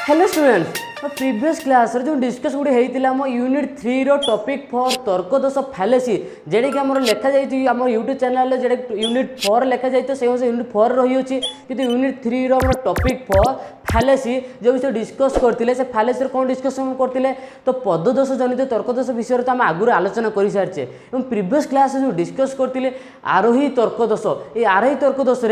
Hello students previous class जो discuss गुड़ी होता आम यूनिट 3 रो टॉपिक फॉर तर्कदोष फैलेसी जेडे कि आम लिखा जाइए आम यूट्यूब चैनल जे यूनिट 4 लिखा जाए से यूनिट 4 रही अच्छी कि यूनिट 3 रो टॉपिक फॉर फैलेसी जो विषय डिस्कस करते से फैलेसी कौन डिस्कसन करते तो पददोष जनित तर्कदोष विषय तो आम आगुरी आलोचना कर सारी और प्रीवियस क्लास जो डिस्कस करते आरोही तर्कदोष ये आरोही तर्कदोष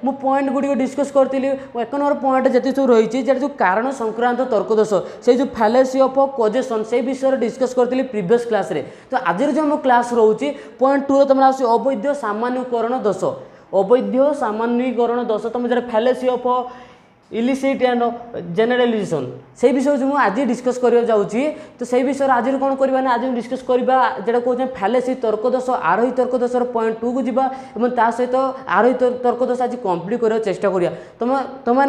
मु पॉइंट गुड़ी डिस्कस करी 1 नंबर पॉइंट जिते सब रही जो कारण संक्रांत तर्कदोष से जो फैलेसी ऑफ कॉजेशन से विषय डिस्कस करती प्रीवियस क्लास रे तो आज जो आम क्लास रोचे पॉइंट 2 तुम आस अवैध सामान्यकरण दोष अवैध सामान्यकरण दोष तुम जो फैलेसी ऑफ इलिसिट एंड जेनरलाइजेशन से विषय जो आज डिस्कस करने जाऊँगी तो से विषय आज कौन करवा आज डिस्कस करवा जो कौन फैलेसी तर्कदोष आरोही तर्कदोष पॉइंट 2 को जीवा सहित आरोही तर्कदोष आज कंप्लीट करने चेष्टा करिया तुम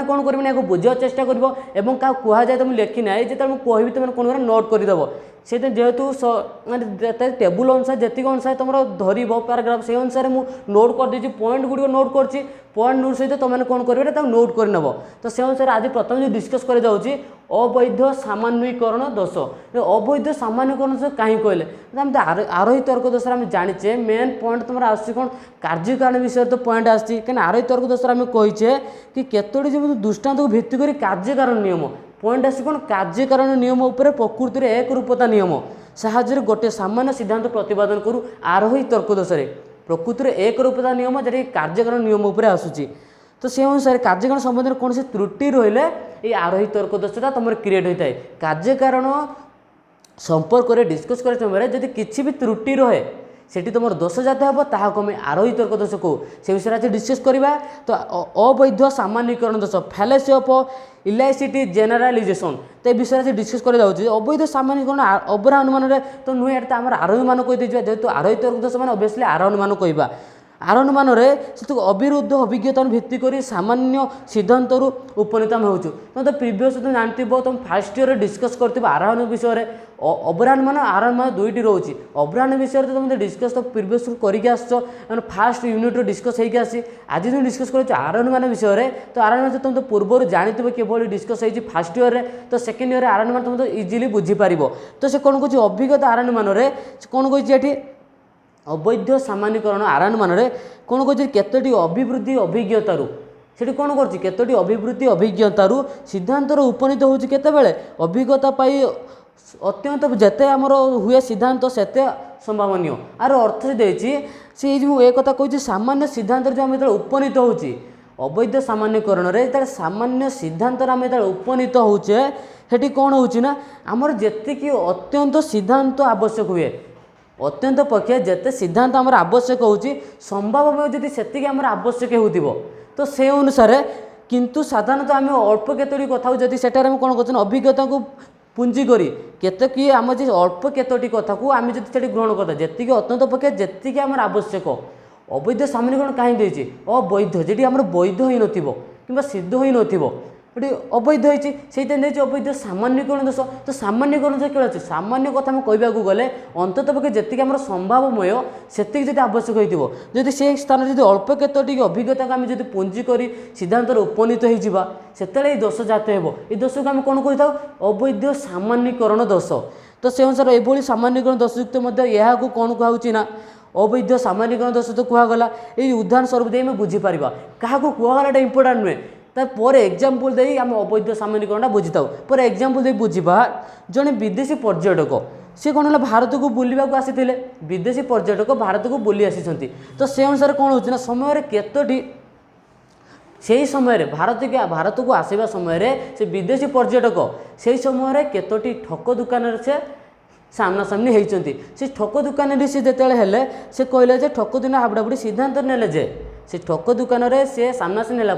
कौन कर बुझा चेष्टा कर क्या कहुए तुम लिखी ना जो मुझे कहबी तुम कौन कर नोट करदेव से जेहेतु टेबुल अनुसार जी अनुसार तुम धर पैराग्राफ से अनुसार मुझे नोट कर देती पॉइंट गुड़ नोट कर पॉइंट नोट सहित तुमने कौन करेंगे नोट करनब तो से अनुसार आज प्रथम जो डिस्कस कर जाऊँगी अवैध सामान्यकरण दोष अवैध सामान्यकरण दोष कहीं कहले आम आरोही तर्क दोष आम जाचे मेन पॉइंट तुम आस कार्यकारण विषय तो पॉइंट आसी कहीं आरोही तर्क दोष आम कहीचे कि केतोटी जो दृष्टांत को भित्ति कर कार्यकारण नियम पॉइंट आस कौन कार्यकारण नियम उपर प्रकृति में एक रूपता नियम साहाଯ୍य गोटे सामान्य सिद्धांत प्रतिपादन करूँ आरोही तर्क दोष प्रकृति में एक रूपता नियम जैसे कार्यकारण नियम उपर आसूची तो से अनुसार कार्यकारण संबंध में कौन से त्रुटि रहिले ये आरोही तर्क दोषटा तुम क्रिएट होता है कार्यकारण संपर्क में डिस्कस कर समय जब किसी भी त्रुटि रहे सेठी तुम दोष जाते हे ताकू आम आरोही तर्क दोष कहू से विषय आज डिस्कस करवा तो अवैध सामान्यकरण दोष फैलेसी ऑफ इलाइसिटी जेनरलाइजेशन तो विषय आज डिस्कस कर जाऊँगी अवैध सामान्यकरण अबरा अनुमान तो नुहे आम आरोही मान कहीदे जेहेतु आरोही तर्क दोष मैंने ऑब्वियसली आरोहण मान कहवा आरोहण से अविरुद्ध अभिज्ञता भित्ति कर सामान्य सिद्धांत उपनीत आम होचु तुम तो प्रीवियस तुम जानते तुम फास्ट ईयर डिस्कस कर आरोहण विषय अबराहन आरोहण मान दुईटी रोचे अबराहन विषय तो तुम डिस्कस तो प्रीवियस करके आस फास्ट यूनिट डिस्कस होगी आसी आज तुम डिस्कस कर आरोहण मान विषय तो आरोहण तुम तो पूर्व जानते केवल डिस्कस होती फास्ट ईयर तो सेकेंड ईयर आरोहण मान तुम तो इजिली बुझीपार तो से कौन कह अभिज्ञता आरोहण मान कौन कही अवैध सामान्यकरण आरोहण मान कौन कह केतोटी अभिवृद्धि अभिज्ञतारू से कौन करतोटी अभिवृद्धि अभिज्ञतारू सिद्धांतर उपनीत होती केतबेले अभिज्ञता पाई अत्यंत जेते आमर हुए सिद्धांत सेते संभावनीय आर अर्थ से देती से जो एक कथा कही सामान्य सिद्धांत जो आम जो उपनीत होची अवैध सामान्यकरण जो सामान्य सिद्धांत आम जो उपनीत होचे सेठी कौन होना आमर जेतिकी अत्यंत सिद्धांत आवश्यक हुए अत्यंत पक्षे जिते सिद्धांत आमर आवश्यक होची संभावमय जदि सेतिकी आमर आवश्यक होतिबो तो से अनुसार किंतु साधारणतः आम अल्प केतोटी कथा जदि सेटार आम कौन कर अभिज्ञता को पुंजी करी केतकी आम जे अल्प केतोटी कथा को आम जदि सेठी ग्रहण करता जेतिकी अत्यंत पक्षे जेतिकी आमर आवश्यक अवैध सामान्यकरण कहीं देछि अवैध जेटी आमर वैध होई नथिबो किंबा सिद्ध होई नथिबो ये अवैध होती से अवैध सामान्यकरण दोष तो सामान्यकरण दोष क्या अच्छे सामान्य कथा मैं कहवाक गले अंतत पक्षे जी आम संभावमय से आवश्यक होती से स्थान जो अल्प केतोटी अभिज्ञता को आम जो पुंजी कर सिद्धांत उपनीत होते दोष जाते हो ये दोष को आम कौन कही अवैध सामान्यकरण दोष तो से अनुसार ये सामान्यकरण दोषयुक्त यहाँ कौन कहुच्छी ना अवैध सामान्यकरण दोष तो कहगला ये उदाहरण स्वरूप दे बुझीपार क्या कहगला इंपोर्टाट नुहे तापर एग्जाम्पल दे आम अवैध सामान्यकरण बुझी था पर एग्जाम्पल दे बुझा जड़े विदेशी पर्यटक सी कौन है भारत को बुलवाक आसी विदेशी पर्यटक भारत को बुली आसी तो से अनुसार कौन होना समय केतोटी से समय भारत को आसवा समय से विदेशी पर्यटक से समय केतोटी ठक दुकान से सामना सामनी होती से ठक दुकान से जिते से कहले ठक दिन हाबुडाबुड़ी सिद्धांत नेले जे से ठक दुकान से सामना से नेला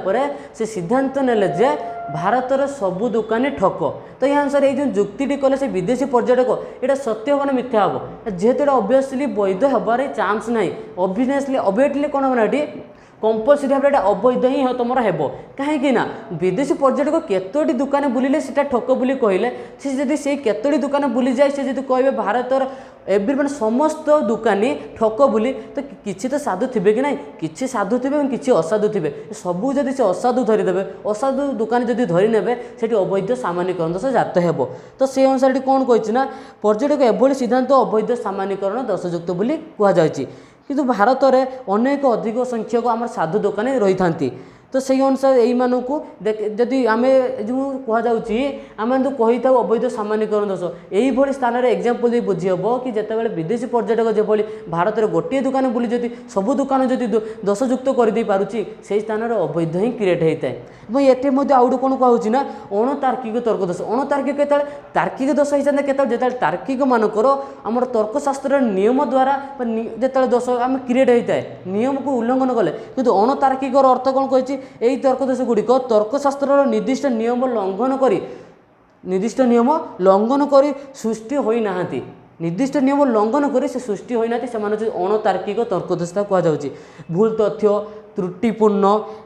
से सिद्धांत नेले जे भारतर सबू दुकानी ठक तो यहाँ अनुसार ये जुक्ति कले से विदेशी पर्यटक ये सत्य हम मिथ्या हम जेहेतु ऑब्वियसली वैध हबार चांस ना ऑब्वियसली कौन हम ये कंपलसरी भाव में अवैध ही तुम हेब कहीं विदेशी पर्यटक केतोटी दुकान बुलिले से ठक बुली कहले से जदि से केतोटी दुकान बुली जाए से जदि कहे भारतर एवरी मैंने समस्त दुकानी ठक बोली तो किसी तो साधु थे कि ना किसी साधु थे किसी असाधु थे सबू जब से असाधु धरीदे असाधु दुकानी जब धरीने से अवैध सामान्यकरण दोष जात हो तो से अनुसार कौन कही ना पर्यटक एभली सिद्धांत अवैध सामान्यकरण दोषयुक्त बोली कहुई किंतु भारत में अनेक अधिक संख्यक आम साधु दुकानी रही था तो से अनुसार यही जदि आम जो कहुच्छी आम तो कही था अवैध सामान्यकरण दोष यही स्थान में एग्जाम्पल दी बुझी हम कि जितेबाला विदेशी पर्यटक जो भारत में गोटे दुकान बुली जदि सबू दुकान जदि दोषयुक्त करदे पारुची से स्थान में अवैध ही क्रिएट होता है ये आउट कौन कहूँ ना अणतार्किक तर्क दोष अणतार्किक के तार्किक दोष होता है जो तार्किक मानकर आम तर्कशास्त्र नियम द्वारा जो दोष आम क्रिएट होता है नियम को उल्लंघन कले कि अणतार्किक अर्थ कौन कही यही तर्क दोष गुड़िक तर्कशास्त्र निर्दिष्ट नियम लंघन कर सृष्टि होई नाहंती निर्दिष्ट नियम लंघन कर से सृष्टि होना से अणतार्किक तर्क दोष कहुच्छी भूल तथ्य त्रुटिपूर्ण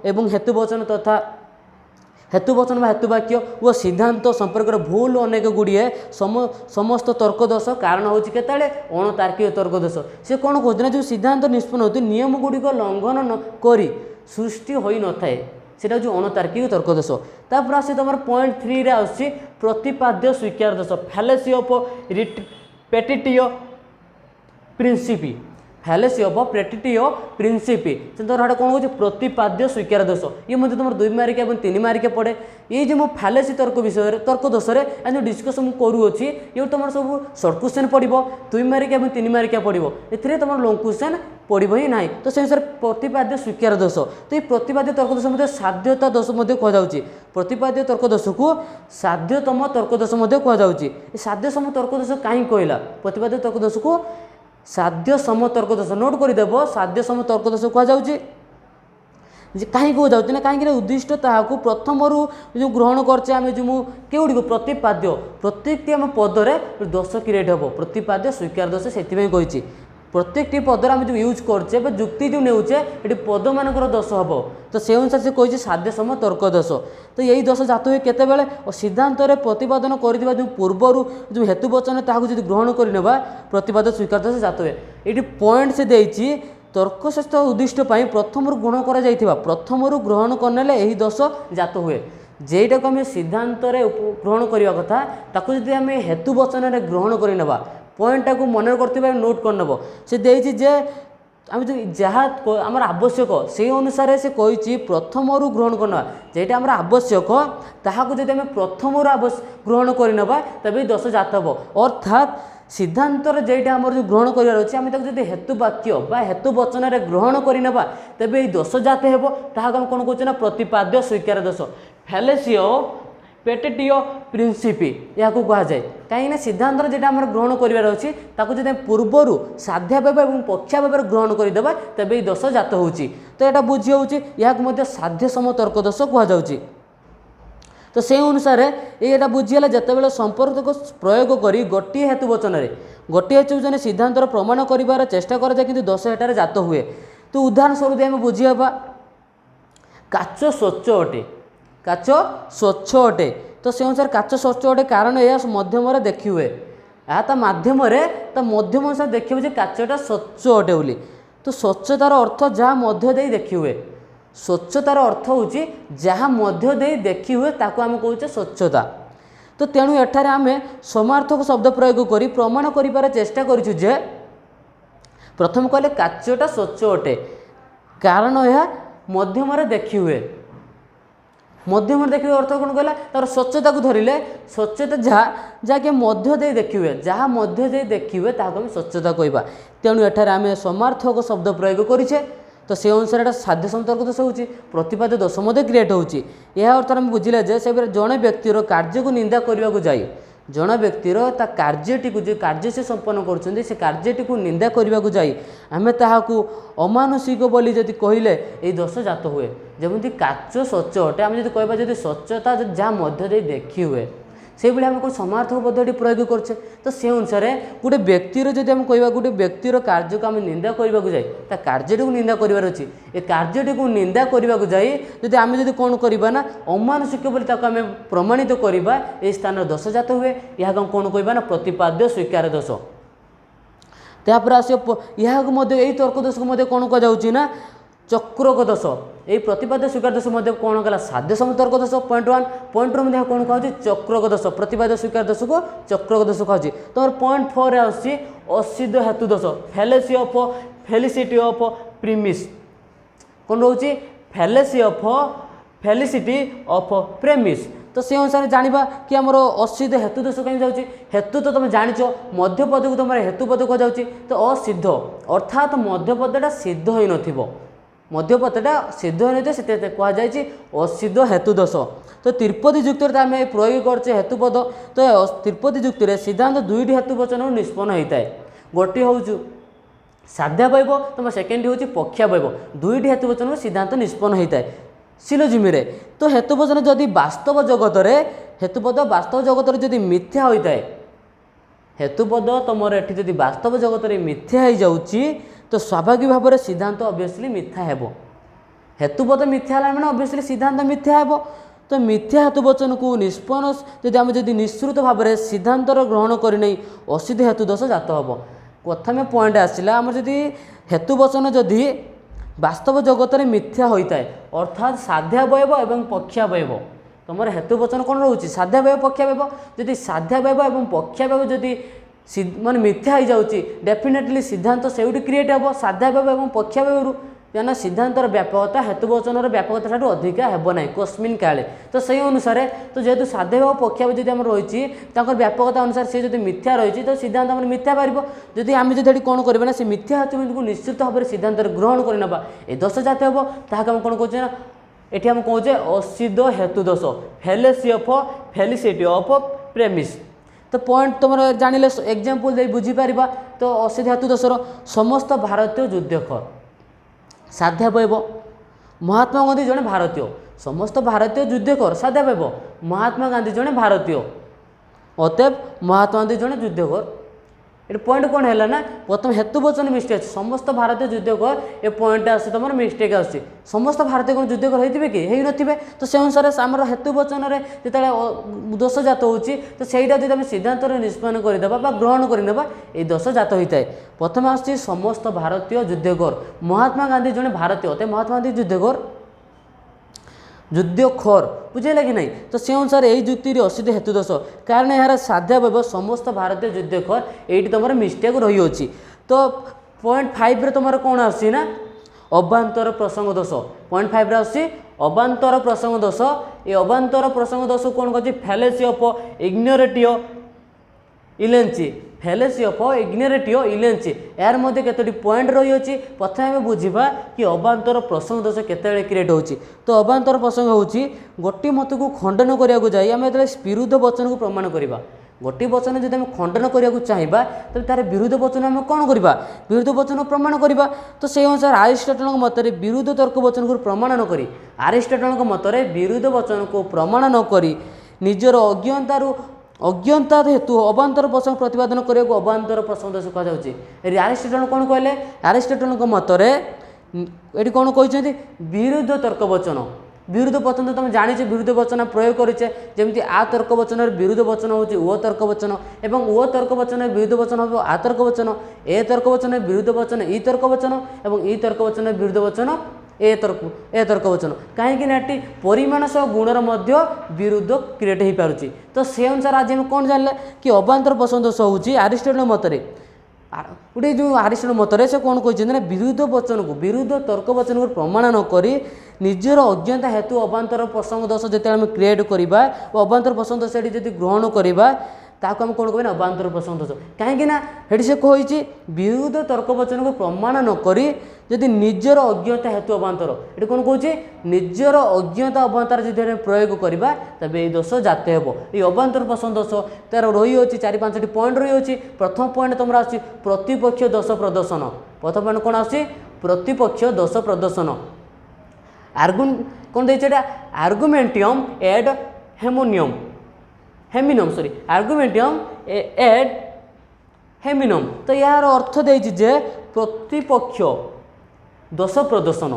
एवं हेतुवचन तथा हेतुवचन हेतुवाक्य व सिद्धांत संपर्क भूल अनेक गुड़िए समस्त तर्क दोष कारण हूँ केतले अणतार्किक तर्क दोष से कौन कहते जो सिद्धांत निष्पन्न होती नियम गुड़िक लंघन न करी सृष्टि हो न थाए सेटा जो अणतार्किक तर्क दोष तापर आसे तुम पॉइंट 3 रे आसी प्रतिपाद्य स्वीकार दोष fallacy of repetitive Principe fallacy of repetitive Principe तुम हाँ कौन हो प्रतिपाद्य स्वीकार दोष ये मतलब तुम 2 मार्किया और 3 मार्किया पड़े ये जो फैलेसी तर्क विषय तर्क दोष जो डिस्कसन करूँगी ये तुम सब सर्ट क्वेश्चन पड़ो 2 मार्किया और 3 मार्किया पड़ो ए तुम लंग क्वेश्चन पड़ो ही ना तो से अनुसार प्रतिपाद्य स्वीकार दोष तो ये प्रतिपाद्य तर्क दोष साध्यता दोष कहुच्छी प्रतिपाद्य तर्क दोष को साध्यतम तर्क दोष कहुच्छी साध्यसम तर्क दोष कहीं कहला प्रतिपाद्य तर्क दोष को साध्य सम तर्क दोष नोट करदेव साध्य सम तर्क दोष कहुच्छी कहीं कहुच्छी ना कहीं उद्दिष्ट ताकू प्रथम जो ग्रहण करचे आम जो केउड़ी प्रतिपाद्य प्रत्येक आम पदरे दोष क्रिएट हम प्रतिपाद्य स्वीकार दोष से कही प्रत्येक पदर आम जो यूज करचे जुक्ति जो नेउचे ये पद मानकर दोष हम तो से अनुसार से कही साध्य सम तर्क दोष तो यही दोष जात हुए केतेबेले सिद्धांत प्रतिपादन कर जो पूर्वर जो हेतुवचन ताकू जो ग्रहण करनेबा प्रतिपाद्य स्वीकार दोष जात हुए ये पॉइंट से देती तर्कशास्त्र उद्दिष्ट प्रथम ग्रहण कर प्रथम ग्रहण करने यही दोष जात हुए जेटा को आम सिद्धांत ग्रहण करने कथा ताकू जदि आम हेतुवचन ग्रहण करनेबा पॉइंटा को मन कर नोट करनब से देती जे आम जो जहाँ आम आवश्यक से अनुसार से कही प्रथम ग्रहण करना जेटा आम आवश्यक ताकू जब आम प्रथम ग्रहण करनेबा तभी दोष जात हम अर्थात सिद्धांत जेटा आम जो ग्रहण करार अच्छे आम जब हेतुवाक्य हेतुवचन ग्रहण करनेबा तेज दोष जात हम ताकू कौन कौन प्रतिपाद्य स्वीकार दोष फैलेसी ऑफ रेपिटेटिव प्रिंसिपी या कहुए कहीं सिद्धांत जेटा आम ग्रहण करार अच्छी जब पूर्वर साध्या भाव और पक्षा भाव ग्रहण करदे तेज ये दोष जात हो तो यहाँ बुझी हो साध्य सम तर्क दोष कहुच्छी तो से अनुसार ये बुझीगला जितेबाला संपर्क को प्रयोग कर गोटे हेतुवचन गोटे हेतुवचन सिद्धांत प्रमाण कर चेष्टा कराए कि दोष एटार जात हुए तो उदाहरण स्वरूप आम बुझीबा काच स्वच्छ अटे काच स्वच्छ अटे तो से अनुसार काच स्वच्छ अटे कारण यह मध्यम देखी हुए या मध्यम अनुसार देखिए काचटा स्वच्छ अटे बोली तो स्वच्छतार अर्थ जहाँ मध्य दे देखी हुए स्वच्छतार अर्थ हूँ जहाँ मध्य दे देखी हुए ताको आम कहे स्वच्छता तो तेणु एठार आम समार्थक शब्द प्रयोग कर प्रमाण कर चेष्टा करूँ जे प्रथम कहले काचटा स्वच्छ अटे कारण यह मध्यम देखी हुए मध्यम देखिए अर्थ कौन कहला तार स्वच्छता को धरिले स्वच्छता जहाँ जहाँकि मध्य दे देखी हुए जहाँ मध्य दे देखी हुए ताकू आम स्वच्छता कहवा तेणु एठार आम समार्थक शब्द प्रयोग करें तो से अनुसार एटा साध्य संतर्क दोष हो प्रतिपाद्य दोष क्रिएट होची यह अर्थ आम बुझिले जे से जड़े व्यक्तिर कार्य को निंदा करने को जाए जड़े व्यक्तिर ता कार्यटी को जो कार्य से संपन्न कर कार्यटी को निंदा करने को जाए आम ताकू अमानुषिक बोली जदि कहले ये दोष जात हुए जमी काच स्वच्छ अटे आम जो कह स्वच्छता जहाँ मध्य दे देखी हुए से भाई आम कोई समार्थक पद्धति प्रयोग करछे तो से अनुसार गोटे व्यक्तिर जब आम कह गोटे व्यक्तिर कार्य को आम निंदा करने को जाए कार्यटी को निंदा करार अच्छी ये कार्यटी को निंदा करने को जाए जब आम जब कौन करवा ना अमानुषिक बोली आम प्रमाणित करवा ये स्थान दोष जात हुए यह कौन कहवा ना प्रतिपाद्य स्वीकार दोष तापर आस यही तर्क दोष को कौन कहुच्छी ना चक्रक दोष यही प्रतिपाद्य स्वीकार दोष कौन कला साध्य सम तर्क दोष पॉइंट 1 पॉइंट 2 में कौन कहुच्छी चक्रक दोष प्रतिपाद्य स्वीकार दोष को चक्रक दोष कहुच्छी तुम पॉइंट 4 आसी असिद्ध हेतु दोष फेलिसिटी ऑफ प्रीमिस कौन रोचे फेलिसिटी ऑफ प्रेमिस तो से अनुसार जाना कि आम असिद्ध हेतु दोष कहीं जाऊँगी हेतु तो तुम जाच मध्यपद को तुम हेतुपद कह जाऊँगी तो असिद्ध अर्थात मध्यपदटा सिद्ध हो मध्यपदटा सिद्ध हो कहुई असिद्ध हेतु दोष तो त्रिपदी युक्त आम प्रयोग करचे हेतुपद तो त्रिपदी युक्त सिद्धांत दुईटी हेतुवचन निष्पन्न होता है गोटे हूँ साध्यावयव तुम सेकेंड हूँ पक्षावयव दुईटी हेतुवचन सिद्धांत निष्पन्न होता है सिलोजिम रे तो हेतुवचन जदि वास्तव जगत रे हेतुपद वास्तव जगत रे जदि मिथ्या होता है हेतुपद तुम एठी जदि वास्तव जगत रे मिथ्या हो जाउची तो स्वाभाविक भाव में सिद्धांत ऑब्वियसली मिथ्या हेबो हेतुपद मिथ्या है मैंने ऑब्वियसली सिद्धांत मिथ्या हेबो तो मिथ्या हेतुवचन को निष्पन्न जदि निश्चित भाव में सिद्धांतर ग्रहण करनी असिद्ध हेतु दोष जात हम प्रथम पॉइंट आसला आम जदि हेतुवचन जदि वास्तव जगत में मिथ्या होता है अर्थात साध्यावयव एवं पक्षावयव तुम हेतुवचन कौन रोचे साध्यावयव पक्षावयव जदि साध्यावयव एवं पक्षावयव जदि माने मिथ्या हो जाऊँगी डेफिनेटली सिद्धांत से क्रिएट हे साध्यावयव एवं पक्षावयव जाना सिद्धांतर व्यापकता हेतुवचन व्यापकता ठार अधिका हेब ना कस्मिन काले तो से अनुसार तो जेहेतु साध्यावयव पक्षावयव जदि आम रही व्यापकता अनुसार से जब मिथ्या रही तो सिद्धांत आम मिथ्या पार जदि आम जब कौन करना से मिथ्या हेतु को निश्चित भाव में सिद्धांत ग्रहण करना ये दोष जाते हम ताकि कौन कहे ना ये आम कहे असिद्ध हेतु दोष फेलिसिटी ऑफ प्रेमिस तो पॉइंट तुम जानिले एग्जांपल दे बुझीपार तो असिद्ध हेतु दोषर समस्त भारतीय युद्धकर साध्यावयव महात्मा गांधी जड़े भारतीय समस्त भारतीय युद्धकर साध्यावयव महात्मा गांधी जड़े भारतीय अतएव महात्मा गांधी जड़े युद्धकर ये पॉइंट कौन है ना प्रथम हेतुवचन मिस्टेक समस्त भारतीय युद्धकर ये पॉइंट आसे तुम मिस्टेक आसे समस्त भारतीय कौन युद्धकर होते कि हो नथिबे तो से अनुसार आमर हेतुवचन जो दोष जात होची तो सहीटा जो आम सिद्धांत निष्पन्न करदे ग्रहण करने ये दोष जात होता है प्रथम आस समस्त भारतीय युद्धकर महात्मा गांधी जड़े भारतीय अतः महात्मा गांधी युद्धकर युद्धखोर बुझेगा कि नहीं तो से अनुसार यही युक्ति असिद्ध हेतु दोष कारण यार साध्यावयव समस्त भारतीय युद्धखोर ये तुम मिस्टेक रही तो पॉइंट 5 रे तुम कौन आसी ना अभांतर प्रसंग दोष पॉइंट 5 रे आसी अभांतर प्रसंग दोष ये अभांतर प्रसंग दोष कौन कह फैलेसी ऑफ इग्नोरेटिव इलेंची फैलेसी ऑफ इग्नोरेटिव इलेंची यार मध्य केतोटी पॉइंट रही अछि प्रथम आम बुझा कि अभांतर प्रसंग दोष केते क्रिएट होची तो अभांतर प्रसंग होची गोटी मत को खंडन करिया जाई आम एतले विरुद्ध वचन को प्रमाण करिबा गोटी वचन जब आम खंडन करिया चाहिए तब तार विरुद्ध वचन आम कौन करवा विरुद्ध वचन प्रमाण करवा तो से अनुसार अरिस्टोटल मत विरुद्ध तर्क वचन को प्रमाण न करी अरिस्टोटल मत विरुद्ध वचन को प्रमाण न करी निजर अज्ञानता हेतु अभांतर प्रसंग प्रतिपादन करने को अभांतर प्रसंग दोष कहुच्छे अरिस्टोटल कौन कहले अरिस्टोटल मतरे ये कौन कहते विरुद्ध तर्क वचन विरुद्ध वचन तो तुम जाने विरुद्ध वचन प्रयोग करेचे जमी आ तर्क वचन विरुद्ध वचन हूँ ओ तर्क वचन एवं ओ तर्क वचन विरुद्ध वचन हम आ तर्क वचन ए तर्क वचन विरुद्ध वचन ई तर्क वचन और ई तर्क वचन विरुद्ध वचन ए तर्क वचन कहीं परिमाण सह गुणर मध्य विरुद्ध क्रिएट हो पारुची तो से अनुसार आज हम कौन जानले कि अभांतर प्रसंग दोष हूँ अरिस्टोटल मतरे गोटे जो अरिस्टोटल मतरे से कौन कहते विरुद्ध वचन को विरुद्ध तर्क वचन को प्रमाण न करी निजर अज्ञानता हेतु अभांतर प्रसंग दोष जिते आम क्रिएट करवा अभांतर प्रसंग दोष ये ग्रहण करवा ताको हम कौन कहना अभांतर प्रसंग दोष कहीं से कही विरुद्ध तर्क वचन को प्रमाण न करी यदि निजर अज्ञता हेतु अभांतर ये कौन कहे निजर अज्ञता अभांतर जो प्रयोग करवा तब ये दोष जाते हे ये अभांतर प्रसंग दोष तार रही 4-5टी पॉइंट रही प्रथम पॉइंट तुम आस प्रतिपक्ष दोष प्रदर्शन प्रथम पॉइंट कौन आस प्रतिपक्ष दोष प्रदर्शन कौन देखिए आर्गुमेंटियम एड हेमिनम सॉरी आर्गुमेंटियम एड हेमिनम तो यार अर्थ देजे प्रतिपक्ष दोष प्रदर्शन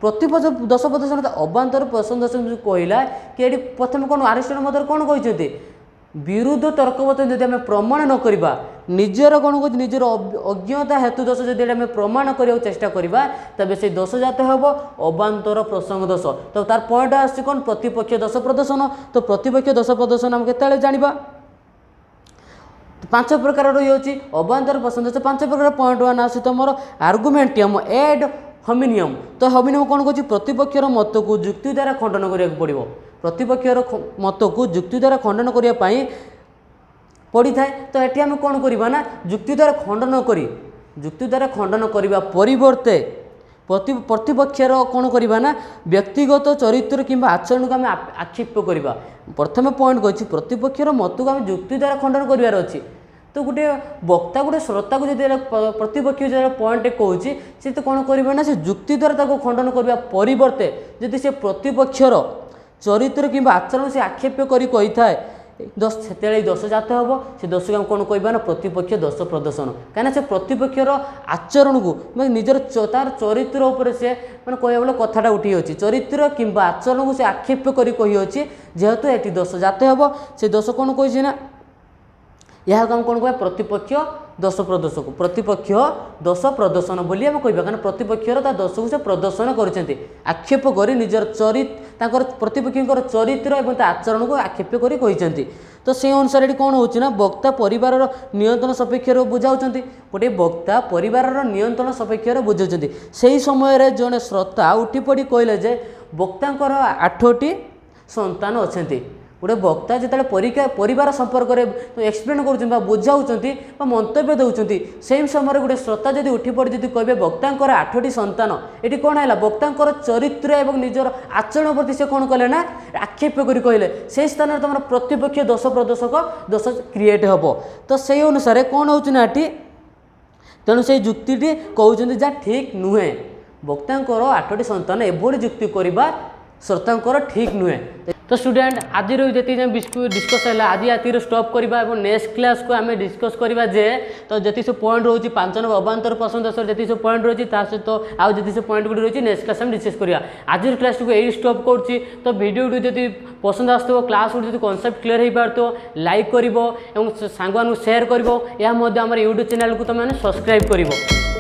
प्रतिपक्ष दोष प्रदर्शन अभांतर प्रसंग दोष कहला कि प्रथम कौन अरिस्टोटल मत कौन कहते विरुद्ध तर्कवत जदि आम प्रमाण न करवा निजर कौन कह निजर अज्ञता हेतु दोष जदि आम प्रमाण करने चेष्टा करवा तेज से दोष जात हम अबांतर प्रसंग दोष। तो तार पॉइंट आस कौन प्रतिपक्ष दोष प्रदर्शन। तो प्रतिपक्ष दोष प्रदर्शन आम के जाना 5 प्रकार रही अबांतर प्रसंग दोष 5 प्रकार। पॉइंट 1 आस तुम आर्गुमेंटियम एड होमिनियम। तो होमिनियम कौन कह प्रतिपक्षर मत को जुक्ति द्वारा खंडन करा पड़ो। प्रतिपक्षर मत को जुक्ति द्वारा खंडन करने पड़ी थाए। तो ये आम कौन करवा ना जुक्ति द्वारा खंडन करी जुक्ति द्वारा खंडन करने परिवर्ते प्रतिपक्षर कौन करवा ना व्यक्तिगत चरित्र किंबा आचरण को आम आक्षेप करवा। प्रथम पॉइंट कही प्रतिपक्षर मत को आम जुक्ति द्वारा खंडन करार अच्छी। तो गोटे वक्ता गोटे श्रोता को जब प्रतिपक्ष जो पॉइंट कहूँ सी तो कौन करें ना से जुक्ति द्वारा खंडन करने परिवर्ते जदि से प्रतिपक्षर चरित्र किंबा आचरण से आक्षेप करी कही थाए दोष से दोष जात हम से दोष को कौन कहना ना प्रतिपक्ष दोष प्रदर्शन। कहीं से प्रतिपक्षर आचरण को निजर तार चरित्र उपर से मैंने कह बोले कथाटा उठी अच्छी चरित्र किंबा आचरण को से आक्षेप करी कही अच्छी जेहेतु ये दोष जात हम से दोष कौन कही ना यह कौन कह प्रतिपक्ष दोष प्रदर्शक प्रतिपक्ष दोष प्रदर्शन बोली आम कह कारण प्रतिपक्षर दोष को से प्रदर्शन कर आक्षेप कर निजर चरित्र प्रतिपक्षर चरित्र और आचरण को आक्षेप कर कही। तो से अनुसार ये कौन होना वक्ता परिवार नियंत्रण सपेक्ष बुझाऊँ गोटे वक्ता परिवार नियंत्रण सपेक्ष बुझाऊँ से ही समय जड़े श्रोता उठी पड़ी कहले जे वक्तांकर 8टी संतान अच्छा गोटे वक्ता जो परिवार संपर्क में एक्सप्लेन कर बुझाऊँ मंतव्य दौरान से समय गोटे श्रोता जब उठी पड़ी जब कहे वक्तांकर 8टी संतान ये कौन है वक्तांकर चरित्र और निजर आचरण प्रति से कौन कले ना आक्षेप कर कहले से स्थान में तुम प्रतिपक्ष दोष प्रदर्शक दोष क्रिएट हम। तो से अनुसार कौन होना तेणु से जुक्ति कहते जहाँ ठीक नुहे वक्तांकर 8टी संतान एभली जुक्ति करवा श्रोतांकर ठीक नुहे। तो स्टूडेंट आज जी डिस्कस है आज या स्टॉप करवा और नेक्स्ट क्लास को आम डिस्कस करवा जे तो जी सब पॉइंट रोचे 5 नंबर अबांतर प्रसंग दोष जी सब पॉइंट रोचे सहित आउ जी सब पॉइंट गुड रही नेक्स्ट क्लास में डिस्कस करवा। आज क्लास को यही स्टॉप कर तो वीडियो जी पसंद आसो क्लास गुड कॉन्सेप्ट क्लीयर हो पार लाइक कर सांग सेयार कर यूट्यूब चैनल को तुम सब्सक्राइब कर।